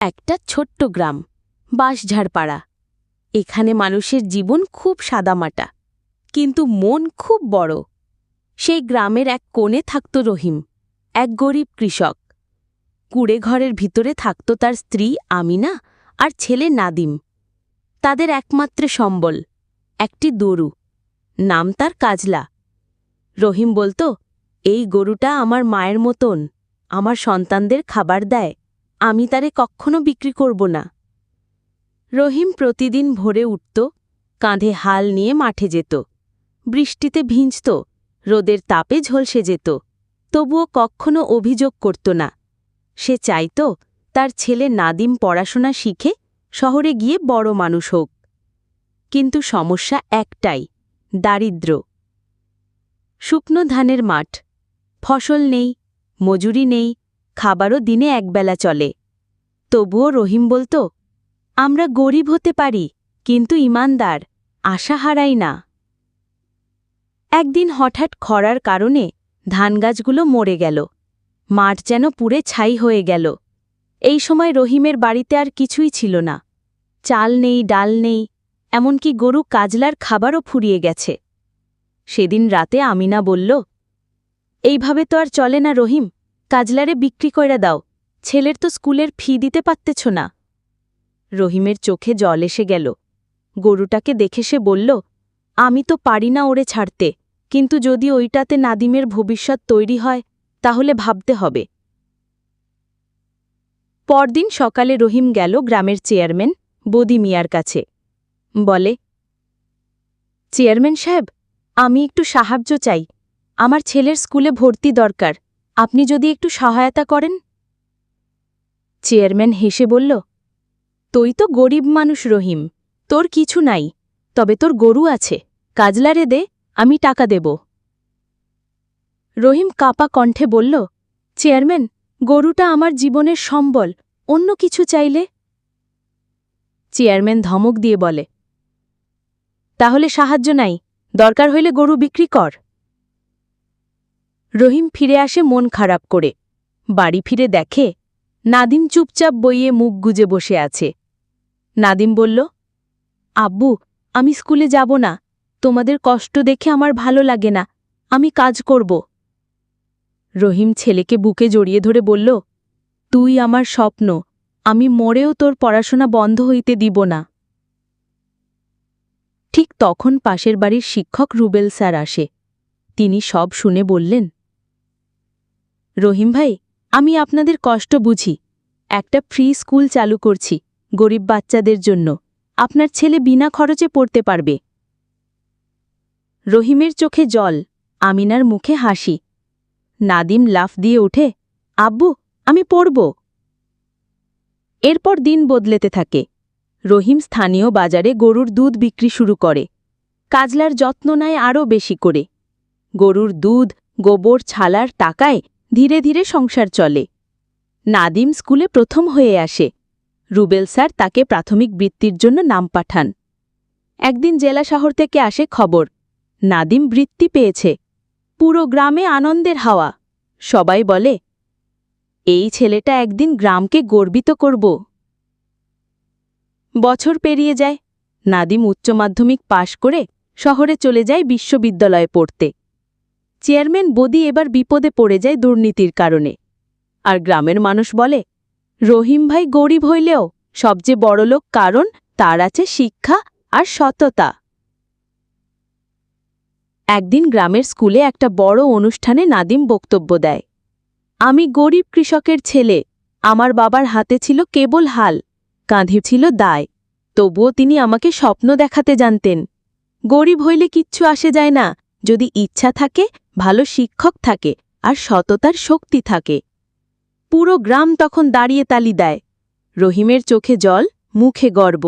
একটা ছোট্ট গ্রাম বাঁশঝাড়পাড়া। এখানে মানুষের জীবন খুব সাদামাটা, কিন্তু মন খুব বড়। সেই গ্রামের এক কোণে থাকত রহিম, এক গরিব কৃষক। কুড়ে ঘরের ভিতরে থাকত তার স্ত্রী আমিনা আর ছেলে নাদিম। তাদের একমাত্র সম্বল একটি গরু, নাম তার কাজলা। রহিম বলতো, এই গরুটা আমার মায়ের মতন, আমার সন্তানদের খাবার দেয়, আমি তারে কখনো বিক্রি করব না। রহিম প্রতিদিন ভোরে উঠত, কাঁধে হাল নিয়ে মাঠে যেত। বৃষ্টিতে ভিজত, রোদের তাপে ঝলসে যেত, তবুও কখনো অভিযোগ করত না। সে চাইত তার ছেলে নাদিম পড়াশোনা শিখে শহরে গিয়ে বড় মানুষ হোক। কিন্তু সমস্যা একটাই, দারিদ্র্য। শুকনো ধানের মাঠ, ফসল নেই, মজুরি নেই, খাবারও দিনে একবেলা চলে। তবুও রহিম বলতো, আমরা গরিব হতে পারি, কিন্তু ইমানদার, আশা হারাই না। একদিন হঠাৎ খরার কারণে ধানগাছগুলো মরে গেল, মাঠ যেন পুড়ে ছাই হয়ে গেল। এই সময় রহিমের বাড়িতে আর কিছুই ছিল না, চাল নেই, ডাল নেই, এমনকি গরু কাজলার খাবারও ফুরিয়ে গেছে। সেদিন রাতে আমিনা বলল, এইভাবে তো আর চলে না রহিম, কাজলারে বিক্রি কইরা দাও, ছেলের তো স্কুলের ফি দিতে পারতেছ না। রহিমের চোখে জল এসে গেল। গরুটাকে দেখে সে বলল, আমি তো পারি না ওরে ছাড়তে, কিন্তু যদি ওইটাতে নাদিমের ভবিষ্যৎ তৈরি হয় তাহলে ভাবতে হবে। পরদিন সকালে রহিম গেল গ্রামের চেয়ারম্যান বদি মিয়ার কাছে। বলে, চেয়ারম্যান সাহেব, আমি একটু সাহায্য চাই, আমার ছেলের স্কুলে ভর্তি দরকার, আপনি যদি একটু সহায়তা করেন। চেয়ারম্যান হেসে বলল, তুই তো গরিব মানুষ রহিম, তোর কিছু নাই, তবে তোর গরু আছে, কাজলারে দে, আমি টাকা দেব। রহিম কাপা কণ্ঠে বলল, চেয়ারম্যান, গরুটা আমার জীবনের সম্বল, অন্য কিছু চাইলে? চেয়ারম্যান ধমক দিয়ে বলে, তাহলে সাহায্য নাই, দরকার হইলে গরু বিক্রি কর। রহিম ফিরে আসে মন খারাপ করে। বাড়ি ফিরে দেখে নাদিম চুপচাপ বইয়ে মুখ গুজে বসে আছে। নাদিম বলল, আব্বু, আমি স্কুলে যাব না, তোমাদের কষ্ট দেখে আমার ভালো লাগে না, আমি কাজ করব। রহিম ছেলেকে বুকে জড়িয়ে ধরে বলল, তুই আমার স্বপ্ন, আমি মরেও তোর পড়াশোনা বন্ধ হইতে দিব না। ঠিক তখন পাশের বাড়ির শিক্ষক রুবেল স্যার আসে। তিনি সব শুনে বললেন, রহিম ভাই, আমি আপনাদের কষ্ট বুঝি, একটা ফ্রি স্কুল চালু করছি গরিব বাচ্চাদের জন্য, আপনার ছেলে বিনা খরচে পড়তে পারবে। রহিমের চোখে জল, আমিনার মুখে হাসি। নাদিম লাফ দিয়ে উঠে, আব্বু, আমি পড়ব। এরপর দিন বদলেতে থাকে। রহিম স্থানীয় বাজারে গরুর দুধ বিক্রি শুরু করে। কাজলার যত্ন নেয় আরও বেশি করে। গরুর দুধ, গোবর, ছালার টাকায় ধীরে ধীরে সংসার চলে। নাদিম স্কুলে প্রথম হয়ে আসে। রুবেল স্যার তাকে প্রাথমিক বৃত্তির জন্য নাম পাঠান। একদিন জেলা শহর থেকে আসে খবর, নাদিম বৃত্তি পেয়েছে। পুরো গ্রামে আনন্দের হাওয়া। সবাই বলে, এই ছেলেটা একদিন গ্রামকে গর্বিত করব। বছর পেরিয়ে যায়। নাদিম উচ্চ মাধ্যমিক পাশ করে শহরে চলে যায় বিশ্ববিদ্যালয়ে পড়তে। চেয়ারম্যান বদি এবার বিপদে পড়ে যায় দুর্নীতির কারণে। আর গ্রামের মানুষ বলে, রহিম ভাই গরিব হইলেও সবচেয়ে বড়লোক, কারণ তার আছে শিক্ষা আর সততা। একদিন গ্রামের স্কুলে একটা বড় অনুষ্ঠানে নাদিম বক্তব্য দেয়, আমি গরিব কৃষকের ছেলে, আমার বাবার হাতে ছিল কেবল হাল, কাঁধে ছিল দায়, তবুও তিনি আমাকে স্বপ্ন দেখাতে জানতেন। গরিব হইলে কিচ্ছু আসে যায় না, যদি ইচ্ছা থাকে, ভালো শিক্ষক থাকে আর সততার শক্তি থাকে। পুরো গ্রাম তখন দাঁড়িয়ে তালি দেয়। রহিমের চোখে জল, মুখে গর্ব।